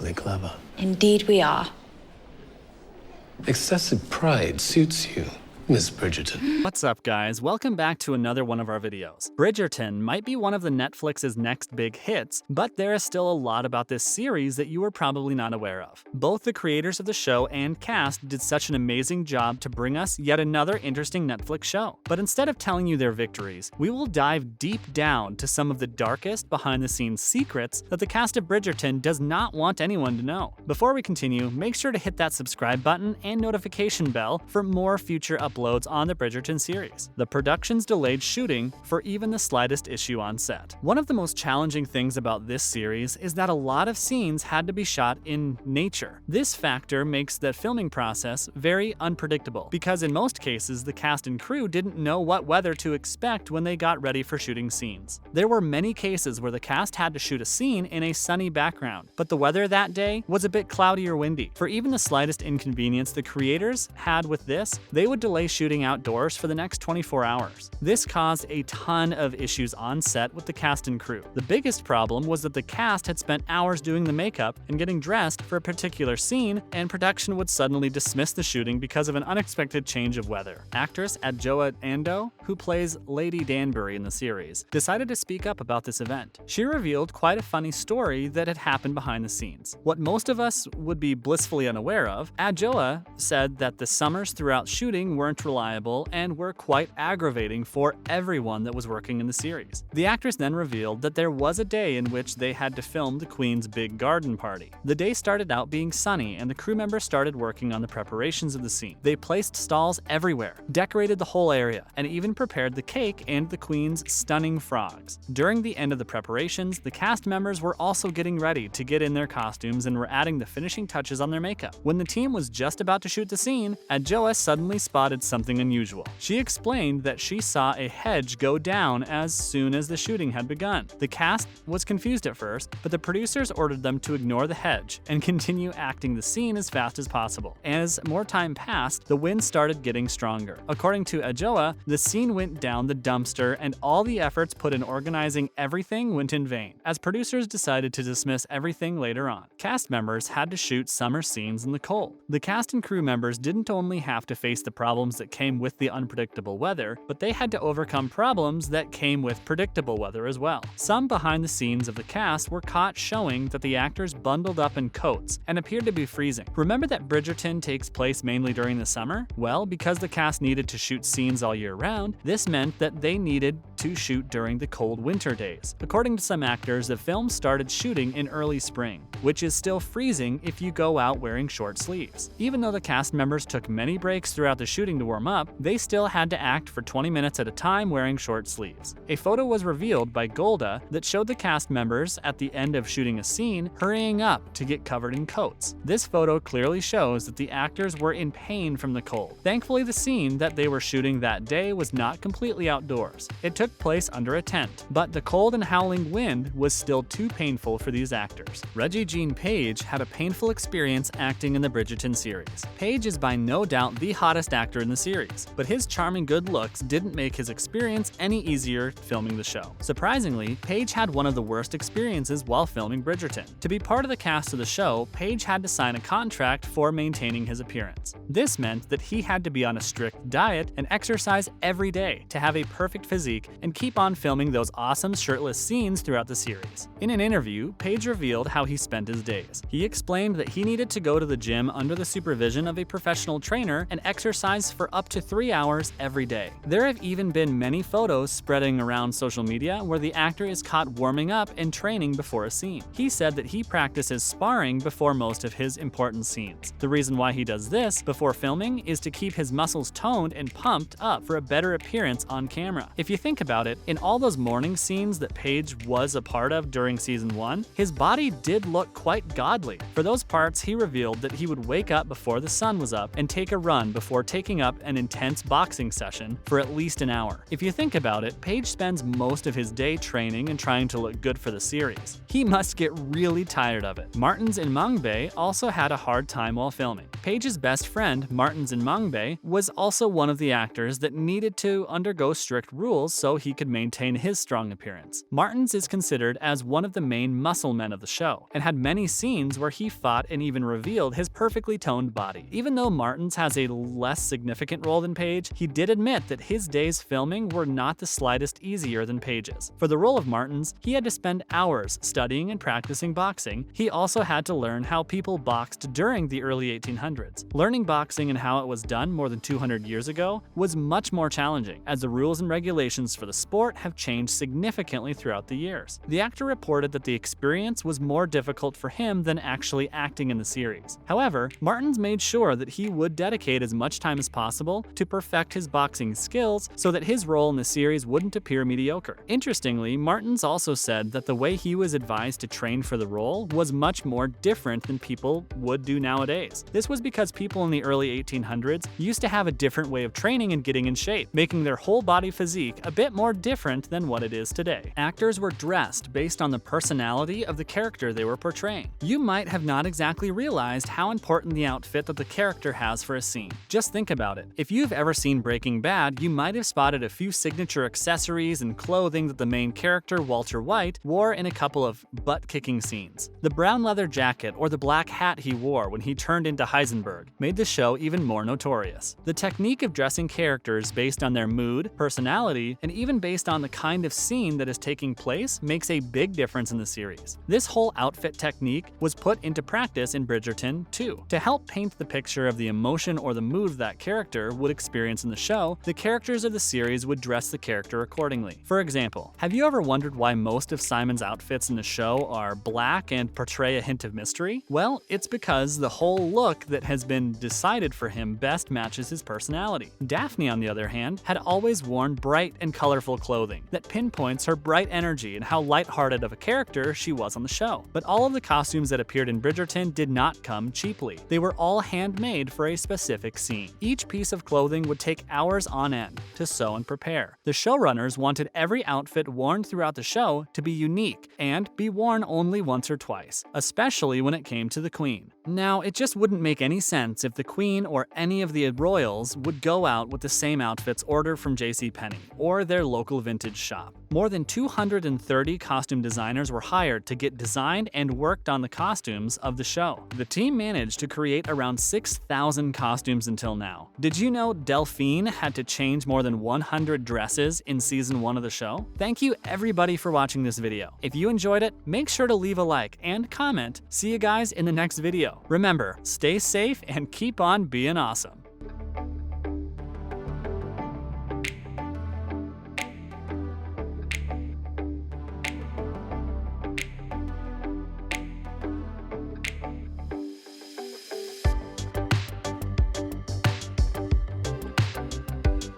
awfully clever. Indeed we are. Excessive pride suits you, Miss Bridgerton. What's up, guys? Welcome back to another one of our videos. Bridgerton might be one of the Netflix's next big hits, but there is still a lot about this series that you are probably not aware of. Both the creators of the show and cast did such an amazing job to bring us yet another interesting Netflix show. But instead of telling you their victories, we will dive deep down to some of the darkest behind-the-scenes secrets that the cast of Bridgerton does not want anyone to know. Before we continue, make sure to hit that subscribe button and notification bell for more future uploads on the Bridgerton series. The productions delayed shooting for even the slightest issue on set. One of the most challenging things about this series is that a lot of scenes had to be shot in nature. This factor makes the filming process very unpredictable, because in most cases the cast and crew didn't know what weather to expect when they got ready for shooting scenes. There were many cases where the cast had to shoot a scene in a sunny background, but the weather that day was a bit cloudy or windy. For even the slightest inconvenience the creators had with this, they would delay shooting outdoors for the next 24 hours. This caused a ton of issues on set with the cast and crew. The biggest problem was that the cast had spent hours doing the makeup and getting dressed for a particular scene, and production would suddenly dismiss the shooting because of an unexpected change of weather. Actress Adjoa Andoh, who plays Lady Danbury in the series, decided to speak up about this event. She revealed quite a funny story that had happened behind the scenes. What most of us would be blissfully unaware of, Adjoa said that the summers throughout shooting weren't reliable and were quite aggravating for everyone that was working in the series. The actress then revealed that there was a day in which they had to film the Queen's big garden party. The day started out being sunny, and the crew members started working on the preparations of the scene. They placed stalls everywhere, decorated the whole area, and even prepared the cake and the Queen's stunning frogs. During the end of the preparations, the cast members were also getting ready to get in their costumes and were adding the finishing touches on their makeup. When the team was just about to shoot the scene, Adjoa suddenly spotted something unusual. She explained that she saw a hedge go down as soon as the shooting had begun. The cast was confused at first, but the producers ordered them to ignore the hedge and continue acting the scene as fast as possible. As more time passed, the wind started getting stronger. According to Adjoa, the scene went down the dumpster, and all the efforts put in organizing everything went in vain, as producers decided to dismiss everything later on. Cast members had to shoot summer scenes in the cold. The cast and crew members didn't only have to face the problems that came with the unpredictable weather, but they had to overcome problems that came with predictable weather as well. Some behind the scenes of the cast were caught showing that the actors bundled up in coats and appeared to be freezing. Remember that Bridgerton takes place mainly during the summer? Well, because the cast needed to shoot scenes all year round, this meant that they needed to shoot during the cold winter days. According to some actors, the film started shooting in early spring, which is still freezing if you go out wearing short sleeves. Even though the cast members took many breaks throughout the shooting to warm up, they still had to act for 20 minutes at a time wearing short sleeves. A photo was revealed by Golda that showed the cast members at the end of shooting a scene hurrying up to get covered in coats. This photo clearly shows that the actors were in pain from the cold. Thankfully, the scene that they were shooting that day was not completely outdoors. It took place under a tent, but the cold and howling wind was still too painful for these actors. Regé-Jean Page had a painful experience acting in the Bridgerton series. Page is by no doubt the hottest actor in the series, but his charming good looks didn't make his experience any easier filming the show. Surprisingly, Page had one of the worst experiences while filming Bridgerton. To be part of the cast of the show, Page had to sign a contract for maintaining his appearance. This meant that he had to be on a strict diet and exercise every day to have a perfect physique and keep on filming those awesome shirtless scenes throughout the series. In an interview, Page revealed how he spent his days. He explained that he needed to go to the gym under the supervision of a professional trainer and exercise for up to 3 hours every day. There have even been many photos spreading around social media where the actor is caught warming up and training before a scene. He said that he practices sparring before most of his important scenes. The reason why he does this before filming is to keep his muscles toned and pumped up for a better appearance on camera. If you think about it, in all those morning scenes that Page was a part of during season 1, his body did look quite godly. For those parts, he revealed that he would wake up before the sun was up and take a run before taking up up an intense boxing session for at least an hour. If you think about it, Page spends most of his day training and trying to look good for the series. He must get really tired of it. Martins Mangbe also had a hard time while filming. Page's best friend, Martins Mangbe, was also one of the actors that needed to undergo strict rules so he could maintain his strong appearance. Martins is considered as one of the main muscle men of the show, and had many scenes where he fought and even revealed his perfectly toned body. Even though Martins has a less significant role than Page, he did admit that his days filming were not the slightest easier than Page's. For the role of Martins, he had to spend hours studying and practicing boxing. He also had to learn how people boxed during the early 1800s. Learning boxing and how it was done more than 200 years ago was much more challenging, as the rules and regulations for the sport have changed significantly throughout the years. The actor reported that the experience was more difficult for him than actually acting in the series. However, Martins made sure that he would dedicate as much time as possible to perfect his boxing skills so that his role in the series wouldn't appear mediocre. Interestingly, Martins also said that the way he was advised to train for the role was much more different than people would do nowadays. This was because people in the early 1800s used to have a different way of training and getting in shape, making their whole body physique a bit more different than what it is today. Actors were dressed based on the personality of the character they were portraying. You might have not exactly realized how important the outfit that the character has for a scene. Just think about it. If you've ever seen Breaking Bad, you might have spotted a few signature accessories and clothing that the main character, Walter White, wore in a couple of butt-kicking scenes. The brown leather jacket or the black hat he wore when he turned into Heisenberg made the show even more notorious. The technique of dressing characters based on their mood, personality, and even based on the kind of scene that is taking place makes a big difference in the series. This whole outfit technique was put into practice in Bridgerton too. To help paint the picture of the emotion or the mood that character would experience in the show, the characters of the series would dress the character accordingly. For example, have you ever wondered why most of Simon's outfits in the show are black and portray a hint of mystery? Well, it's because the whole look that has been decided for him best matches his personality. Daphne, on the other hand, had always worn bright and colorful clothing that pinpoints her bright energy and how lighthearted of a character she was on the show. But all of the costumes that appeared in Bridgerton did not come cheaply. They were all handmade for a specific scene. Each piece of clothing would take hours on end to sew and prepare. The showrunners wanted every outfit worn throughout the show to be unique and be worn only once or twice, especially when it came to the Queen. Now, it just wouldn't make any sense if the Queen or any of the royals would go out with the same outfits ordered from JCPenney or their local vintage shop. More than 230 costume designers were hired to get designed and worked on the costumes of the show. The team managed to create around 6,000 costumes until now. Did you know Delphine had to change more than 100 dresses in season 1 of the show? Thank you everybody for watching this video. If you enjoyed it, make sure to leave a like and comment. See you guys in the next video. Remember, stay safe and keep on being awesome.